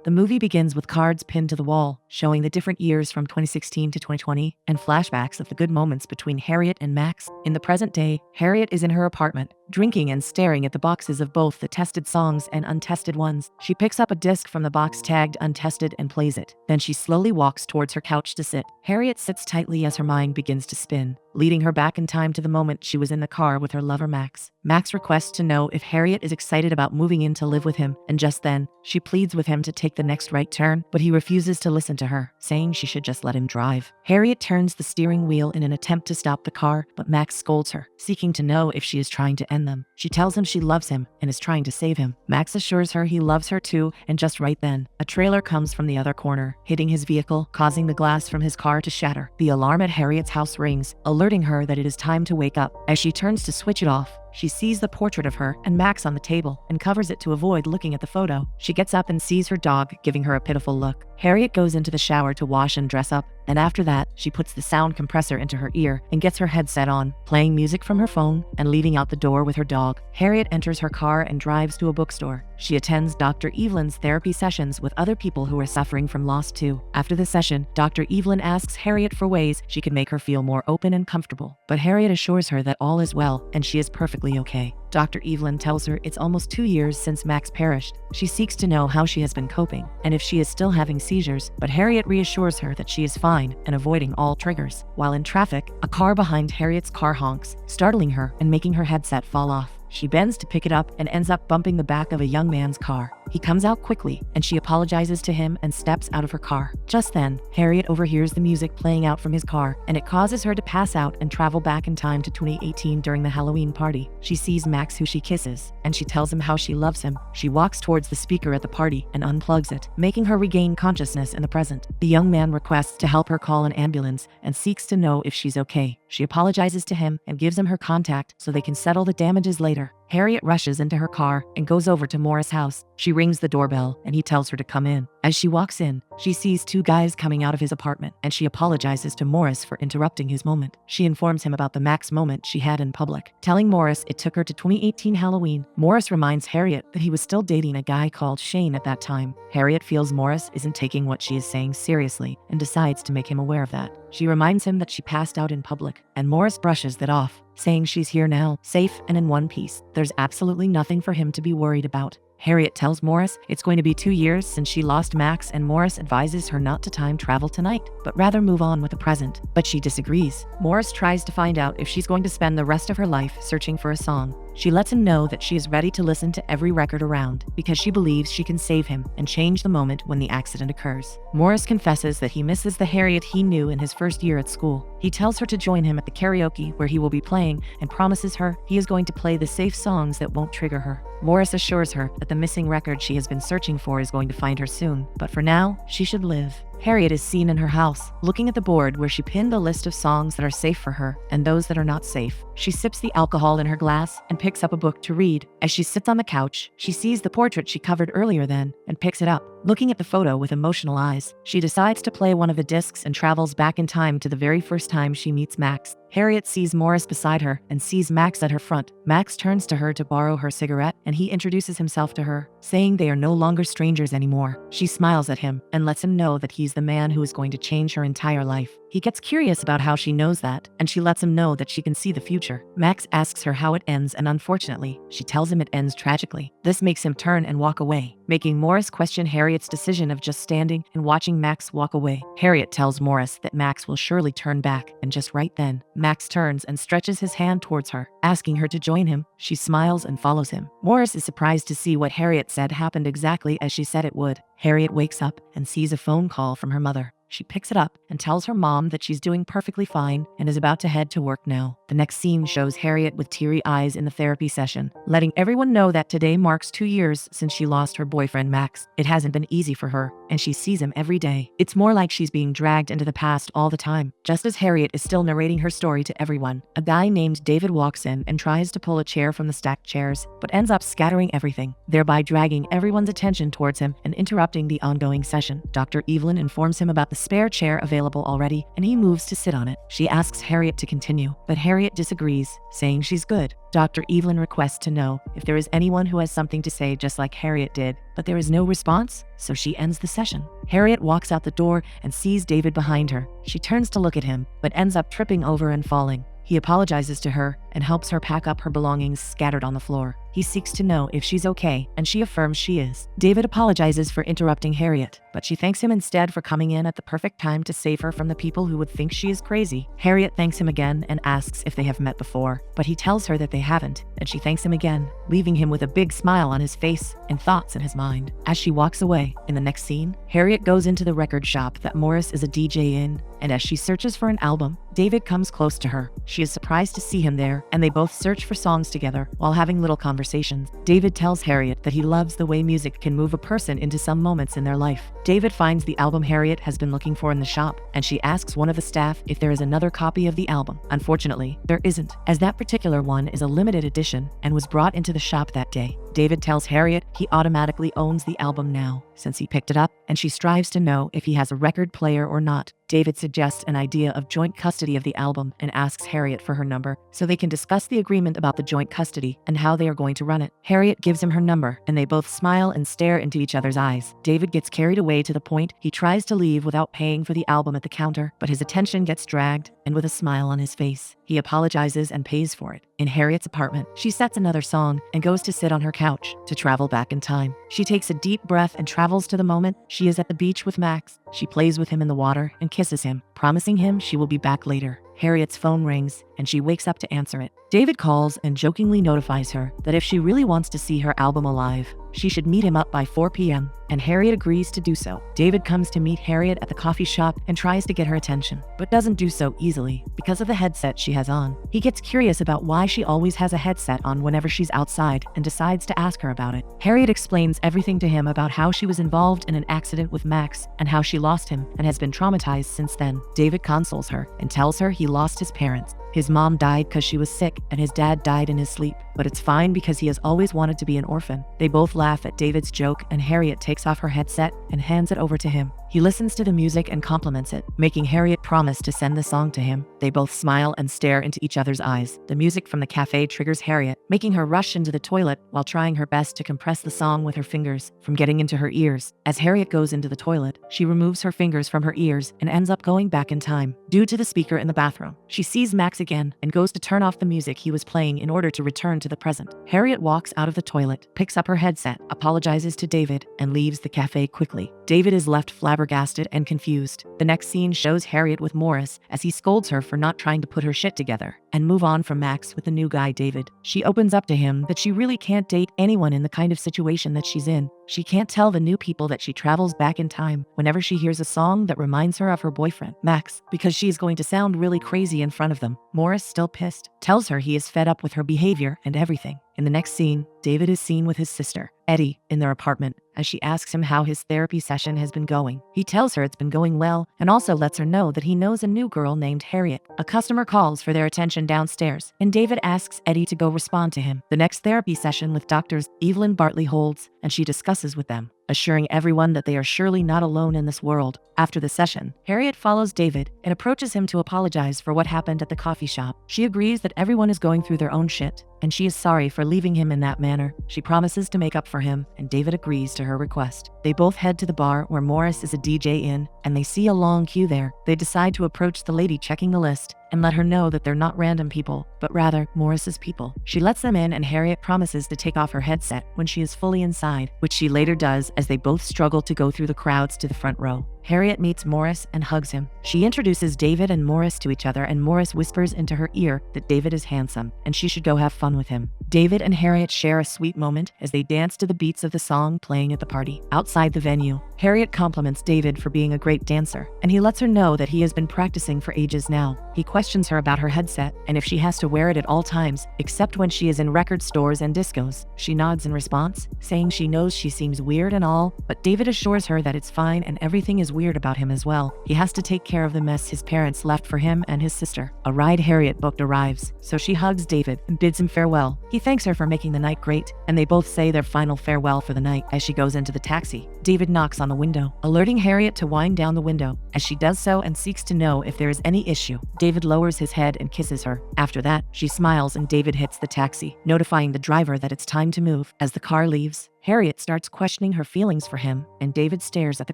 The movie begins with cards pinned to the wall, showing the different years from 2016 to 2020 and flashbacks of the good moments between Harriet and Max. In the present day, Harriet is in her apartment, drinking and staring at the boxes of both the tested songs and untested ones. She picks up a disc from the box tagged untested and plays it. Then she slowly walks towards her couch to sit. Harriet sits tightly as her mind begins to spin, leading her back in time to the moment she was in the car with her lover Max. Max requests to know if Harriet is excited about moving in to live with him, and just then, she pleads with him to take the next right turn, but he refuses to listen to her, saying she should just let him drive. Harriet turns the steering wheel in an attempt to stop the car, but Max scolds her, seeking to know if she is trying to end them. She tells him she loves him and is trying to save him. Max assures her he loves her too, and just right then, a trailer comes from the other corner, hitting his vehicle, causing the glass from his car to shatter. The alarm at Harriet's house rings, alerting her that it is time to wake up. As she turns to switch it off, she sees the portrait of her and Max on the table and covers it to avoid looking at the photo. She gets up and sees her dog, giving her a pitiful look. Harriet goes into the shower to wash and dress up, and after that, she puts the sound compressor into her ear and gets her headset on, playing music from her phone and leading out the door with her dog. Harriet enters her car and drives to a bookstore. She attends Dr. Evelyn's therapy sessions with other people who are suffering from loss too. After the session, Dr. Evelyn asks Harriet for ways she can make her feel more open and comfortable, but Harriet assures her that all is well and she is perfectly okay. Dr. Evelyn tells her it's almost 2 years since Max perished. She seeks to know how she has been coping and if she is still having seizures, but Harriet reassures her that she is fine and avoiding all triggers. While in traffic, a car behind Harriet's car honks, startling her and making her headset fall off. She bends to pick it up and ends up bumping the back of a young man's car. He comes out quickly, and she apologizes to him and steps out of her car. Just then, Harriet overhears the music playing out from his car, and it causes her to pass out and travel back in time to 2018 during the Halloween party. She sees Max, who she kisses, and she tells him how she loves him. She walks towards the speaker at the party and unplugs it, making her regain consciousness in the present. The young man requests to help her call an ambulance and seeks to know if she's okay. She apologizes to him and gives him her contact so they can settle the damages later. Harriet rushes into her car and goes over to Morris' house. She rings the doorbell and he tells her to come in. As she walks in, she sees 2 guys coming out of his apartment and she apologizes to Morris for interrupting his moment. She informs him about the Max moment she had in public, telling Morris it took her to 2018 Halloween. Morris reminds Harriet that he was still dating a guy called Shane at that time. Harriet feels Morris isn't taking what she is saying seriously and decides to make him aware of that. She reminds him that she passed out in public, and Morris brushes that off, saying she's here now, safe and in one piece. There's absolutely nothing for him to be worried about. Harriet tells Morris it's going to be 2 years since she lost Max, and Morris advises her not to time travel tonight, but rather move on with the present. But she disagrees. Morris tries to find out if she's going to spend the rest of her life searching for a song. She lets him know that she is ready to listen to every record around because she believes she can save him and change the moment when the accident occurs. Morris confesses that he misses the Harriet he knew in his first year at school. He tells her to join him at the karaoke where he will be playing and promises her he is going to play the safe songs that won't trigger her. Morris assures her that the missing record she has been searching for is going to find her soon, but for now, she should live. Harriet is seen in her house, looking at the board where she pinned a list of songs that are safe for her and those that are not safe. She sips the alcohol in her glass and picks up a book to read. As she sits on the couch, she sees the portrait she covered earlier then and picks it up. Looking at the photo with emotional eyes, she decides to play one of the discs and travels back in time to the very first time she meets Max. Harriet sees Morris beside her and sees Max at her front. Max turns to her to borrow her cigarette and he introduces himself to her, saying they are no longer strangers anymore. She smiles at him and lets him know that he's the man who is going to change her entire life. He gets curious about how she knows that, and she lets him know that she can see the future. Max asks her how it ends, and unfortunately, she tells him it ends tragically. This makes him turn and walk away, making Morris question Harriet's decision of just standing and watching Max walk away. Harriet tells Morris that Max will surely turn back, and just right then, Max turns and stretches his hand towards her, asking her to join him. She smiles and follows him. Morris is surprised to see what Harriet said happened exactly as she said it would. Harriet wakes up and sees a phone call from her mother. She picks it up and tells her mom that she's doing perfectly fine and is about to head to work now. The next scene shows Harriet with teary eyes in the therapy session, letting everyone know that today marks 2 years since she lost her boyfriend Max. It hasn't been easy for her, and she sees him every day. It's more like she's being dragged into the past all the time. Just as Harriet is still narrating her story to everyone, a guy named David walks in and tries to pull a chair from the stacked chairs, but ends up scattering everything, thereby dragging everyone's attention towards him and interrupting the ongoing session. Dr. Evelyn informs him about the spare chair available already, and he moves to sit on it. She asks Harriet to continue, but Harriet disagrees, saying she's good. Dr. Evelyn requests to know if there is anyone who has something to say just like Harriet did, but there is no response, so she ends the session. Harriet walks out the door and sees David behind her. She turns to look at him, but ends up tripping over and falling. He apologizes to her and helps her pack up her belongings scattered on the floor. He seeks to know if she's okay, and she affirms she is. David apologizes for interrupting Harriet, but she thanks him instead for coming in at the perfect time to save her from the people who would think she is crazy. Harriet thanks him again and asks if they have met before, but he tells her that they haven't, and she thanks him again, leaving him with a big smile on his face and thoughts in his mind. As she walks away, in the next scene, Harriet goes into the record shop that Morris is a DJ in, and as she searches for an album, David comes close to her. She is surprised to see him there, and they both search for songs together while having little conversations. David tells Harriet that he loves the way music can move a person into some moments in their life. David finds the album Harriet has been looking for in the shop, and she asks one of the staff if there is another copy of the album. Unfortunately, there isn't, as that particular one is a limited edition and was brought into the shop that day. David tells Harriet he automatically owns the album now, since he picked it up, and she strives to know if he has a record player or not. David suggests an idea of joint custody of the album and asks Harriet for her number so they can discuss the agreement about the joint custody and how they are going to run it. Harriet gives him her number, and they both smile and stare into each other's eyes. David gets carried away to the point he tries to leave without paying for the album at the counter, but his attention gets dragged, and with a smile on his face, he apologizes and pays for it. In Harriet's apartment, she sets another song and goes to sit on her couch to travel back in time. She takes a deep breath and travels to the moment she is at the beach with Max. She plays with him in the water and kisses him, promising him she will be back later. Harriet's phone rings, and she wakes up to answer it. David calls and jokingly notifies her that if she really wants to see her album alive, she should meet him up by 4 p.m., and Harriet agrees to do so. David comes to meet Harriet at the coffee shop and tries to get her attention, but doesn't do so easily because of the headset she has on. He gets curious about why she always has a headset on whenever she's outside and decides to ask her about it. Harriet explains everything to him about how she was involved in an accident with Max and how she lost him and has been traumatized since then. David consoles her and tells her he lost his parents. His mom died because she was sick, and his dad died in his sleep, but it's fine because he has always wanted to be an orphan. They both laugh at David's joke, and Harriet takes off her headset and hands it over to him. He listens to the music and compliments it, making Harriet promise to send the song to him. They both smile and stare into each other's eyes. The music from the cafe triggers Harriet, making her rush into the toilet while trying her best to compress the song with her fingers from getting into her ears. As Harriet goes into the toilet, she removes her fingers from her ears and ends up going back in time. Due to the speaker in the bathroom, she sees Max again and goes to turn off the music he was playing in order to return to the present. Harriet walks out of the toilet, picks up her headset, apologizes to David, and leaves the cafe quickly. David is left flabbergasted and confused. The next scene shows Harriet with Morris as he scolds her for not trying to put her shit together and move on from Max with the new guy David. She opens up to him that she really can't date anyone in the kind of situation that she's in. She can't tell the new people that she travels back in time whenever she hears a song that reminds her of her boyfriend, Max, because she's going to sound really crazy in front of them. Morris, still pissed, tells her he is fed up with her behavior and everything. In the next scene, David is seen with his sister, Eddie, in their apartment as she asks him how his therapy session has been going. He tells her it's been going well and also lets her know that he knows a new girl named Harriet. A customer calls for their attention downstairs, and David asks Eddie to go respond to him. The next therapy session with Doctors Evelyn Bartley holds, and she discusses with them, assuring everyone that they are surely not alone in this world. After the session, Harriet follows David and approaches him to apologize for what happened at the coffee shop. She agrees that everyone is going through their own shit, and she is sorry for leaving him in that manner. She promises to make up for him, and David agrees to her request. They both head to the bar where Morris is a DJ in, and they see a long queue there. They decide to approach the lady checking the list and let her know that they're not random people, but rather Morris's people. She lets them in, and Harriet promises to take off her headset when she is fully inside, which she later does as they both struggle to go through the crowds to the front row. Harriet meets Morris and hugs him. She introduces David and Morris to each other, and Morris whispers into her ear that David is handsome and she should go have fun with him. David and Harriet share a sweet moment as they dance to the beats of the song playing at the party. Outside the venue, Harriet compliments David for being a great dancer, and he lets her know that he has been practicing for ages now. He questions her about her headset and if she has to wear it at all times, except when she is in record stores and discos. She nods in response, saying she knows she seems weird and all, but David assures her that it's fine and everything is weird about him as well. He has to take care of the mess his parents left for him and his sister. A ride Harriet booked arrives, so she hugs David and bids him farewell. He thanks her for making the night great, and they both say their final farewell for the night as she goes into the taxi. David knocks on the window, alerting Harriet to wind down the window. As she does so and seeks to know if there is any issue, David lowers his head and kisses her. After that, she smiles and David hits the taxi, notifying the driver that it's time to move. As the car leaves, Harriet starts questioning her feelings for him, and David stares at the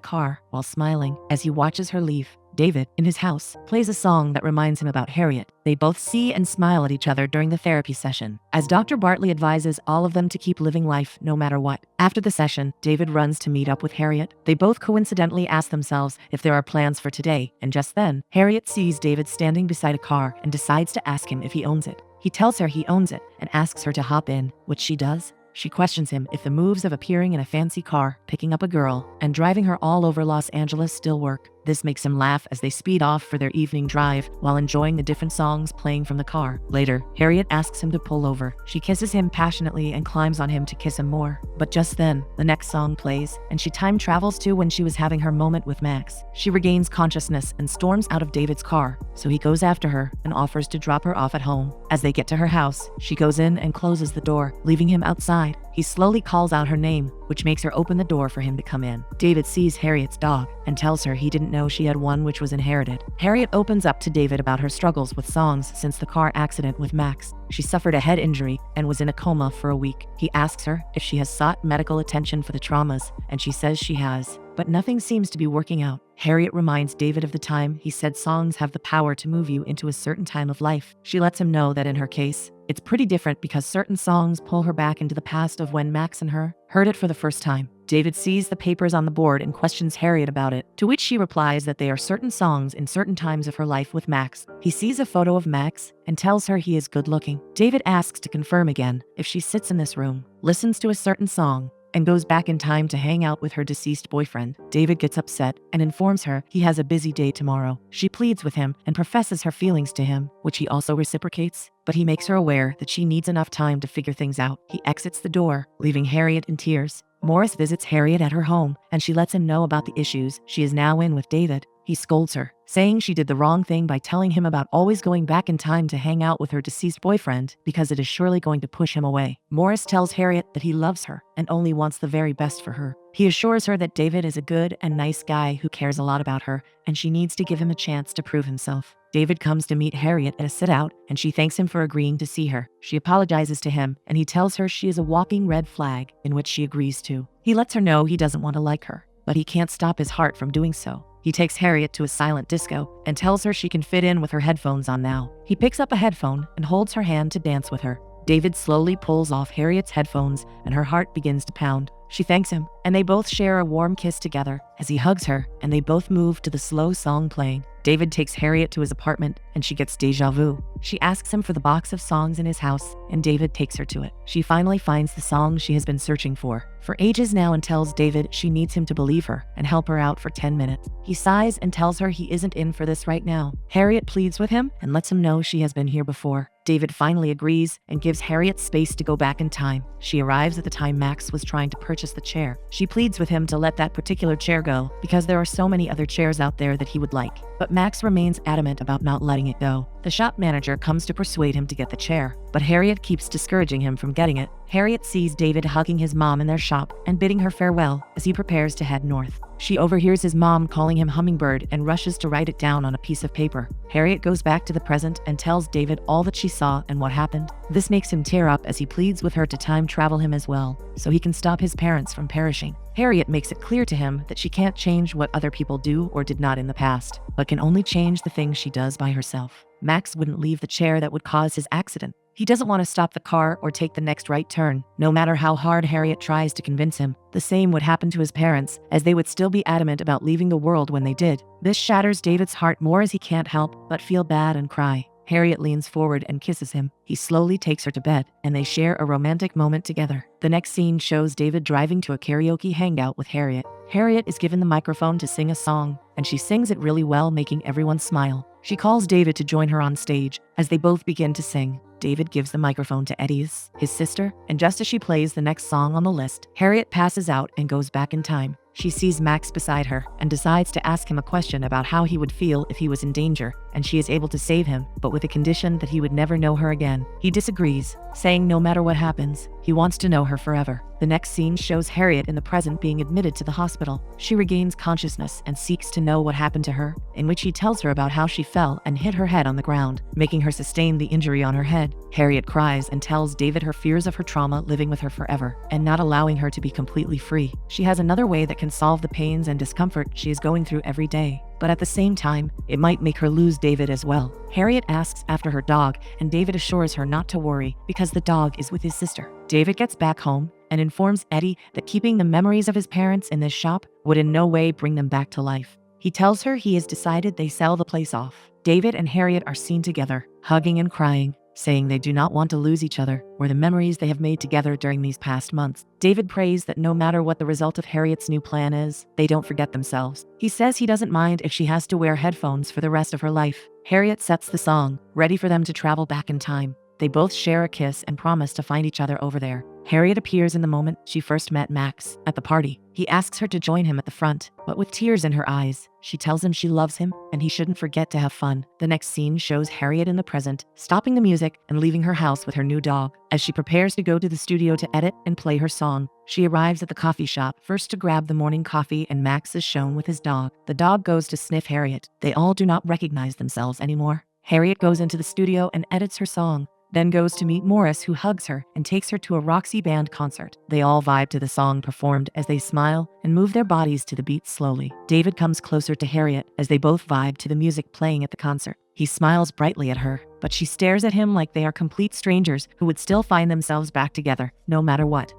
car while smiling as he watches her leave. David, in his house, plays a song that reminds him about Harriet. They both see and smile at each other during the therapy session, as Dr. Bartley advises all of them to keep living life no matter what. After the session, David runs to meet up with Harriet. They both coincidentally ask themselves if there are plans for today, and just then, Harriet sees David standing beside a car and decides to ask him if he owns it. He tells her he owns it and asks her to hop in, which she does. She questions him if the moves of appearing in a fancy car, picking up a girl, and driving her all over Los Angeles still work. This makes him laugh as they speed off for their evening drive while enjoying the different songs playing from the car. Later, Harriet asks him to pull over. She kisses him passionately and climbs on him to kiss him more. But just then, the next song plays, and she time travels to when she was having her moment with Max. She regains consciousness and storms out of David's car, so he goes after her and offers to drop her off at home. As they get to her house, she goes in and closes the door, leaving him outside. He slowly calls out her name, which makes her open the door for him to come in. David sees Harriet's dog and tells her he didn't know she had one which was inherited. Harriet opens up to David about her struggles with songs since the car accident with Max. She suffered a head injury and was in a coma for a week. He asks her if she has sought medical attention for the traumas, and she says she has, but nothing seems to be working out. Harriet reminds David of the time he said songs have the power to move you into a certain time of life. She lets him know that in her case, it's pretty different because certain songs pull her back into the past of when Max and her heard it for the first time. David sees the papers on the board and questions Harriet about it, to which she replies that they are certain songs in certain times of her life with Max. He sees a photo of Max and tells her he is good looking. David asks to confirm again if she sits in this room, listens to a certain song, and goes back in time to hang out with her deceased boyfriend. David gets upset and informs her he has a busy day tomorrow. She pleads with him and professes her feelings to him, which he also reciprocates, but he makes her aware that she needs enough time to figure things out. He exits the door, leaving Harriet in tears. Morris visits Harriet at her home, and she lets him know about the issues she is now in with David. He scolds her, saying she did the wrong thing by telling him about always going back in time to hang out with her deceased boyfriend because it is surely going to push him away. Morris tells Harriet that he loves her and only wants the very best for her. He assures her that David is a good and nice guy who cares a lot about her, and she needs to give him a chance to prove himself. David comes to meet Harriet at a sit-out, and she thanks him for agreeing to see her. She apologizes to him, and he tells her she is a walking red flag, in which she agrees to. He lets her know he doesn't want to like her, but he can't stop his heart from doing so. He takes Harriet to a silent disco and tells her she can fit in with her headphones on now. He picks up a headphone and holds her hand to dance with her. David slowly pulls off Harriet's headphones and her heart begins to pound. She thanks him, and they both share a warm kiss together as he hugs her, and they both move to the slow song playing. David takes Harriet to his apartment, and she gets deja vu. She asks him for the box of songs in his house, and David takes her to it. She finally finds the song she has been searching for ages now and tells David she needs him to believe her and help her out for 10 minutes. He sighs and tells her he isn't in for this right now. Harriet pleads with him and lets him know she has been here before. David finally agrees and gives Harriet space to go back in time. She arrives at the time Max was trying to purchase the chair. She pleads with him to let that particular chair go because there are so many other chairs out there that he would like. But Max remains adamant about not letting it go. The shop manager comes to persuade him to get the chair, but Harriet keeps discouraging him from getting it. Harriet sees David hugging his mom in their shop and bidding her farewell as he prepares to head north. She overhears his mom calling him Hummingbird and rushes to write it down on a piece of paper. Harriet goes back to the present and tells David all that she saw and what happened. This makes him tear up as he pleads with her to time travel him as well, so he can stop his parents from perishing. Harriet makes it clear to him that she can't change what other people do or did not in the past, but can only change the things she does by herself. Max wouldn't leave the chair that would cause his accident. He doesn't want to stop the car or take the next right turn, no matter how hard Harriet tries to convince him. The same would happen to his parents, as they would still be adamant about leaving the world when they did. This shatters David's heart more as he can't help but feel bad and cry. Harriet leans forward and kisses him. He slowly takes her to bed, and they share a romantic moment together. The next scene shows David driving to a karaoke hangout with Harriet. Harriet is given the microphone to sing a song, and she sings it really well, making everyone smile. She calls David to join her on stage as they both begin to sing. David gives the microphone to Eddie's, his sister, and just as she plays the next song on the list, Harriet passes out and goes back in time. She sees Max beside her and decides to ask him a question about how he would feel if he was in danger, and she is able to save him, but with a condition that he would never know her again. He disagrees, saying no matter what happens, he wants to know her forever. The The next scene shows Harriet in the present being admitted to the hospital. She regains consciousness and seeks to know what happened to her, in which he tells her about how she fell and hit her head on the ground, making her sustain the injury on her head. Harriet cries and tells David her fears of her trauma living with her forever and not allowing her to be completely free. She has another way that can solve the pains and discomfort she is going through every day, but at the same time, it might make her lose David as well. Harriet asks after her dog, and David assures her not to worry because the dog is with his sister. David gets back home and informs Eddie that keeping the memories of his parents in this shop would in no way bring them back to life. He tells her he has decided they sell the place off. David and Harriet are seen together, hugging and crying, saying they do not want to lose each other or the memories they have made together during these past months. David prays that no matter what the result of Harriet's new plan is, they don't forget themselves. He says he doesn't mind if she has to wear headphones for the rest of her life. Harriet sets the song, ready for them to travel back in time. They both share a kiss and promise to find each other over there. Harriet appears in the moment she first met Max at the party. He asks her to join him at the front, but with tears in her eyes, she tells him she loves him and he shouldn't forget to have fun. The next scene shows Harriet in the present, stopping the music and leaving her house with her new dog. As she prepares to go to the studio to edit and play her song, she arrives at the coffee shop first to grab the morning coffee, and Max is shown with his dog. The dog goes to sniff Harriet. They all do not recognize themselves anymore. Harriet goes into the studio and edits her song, then goes to meet Morris, who hugs her and takes her to a Roxy Band concert. They all vibe to the song performed as they smile and move their bodies to the beat slowly. David comes closer to Harriet as they both vibe to the music playing at the concert. He smiles brightly at her, but she stares at him like they are complete strangers who would still find themselves back together, no matter what.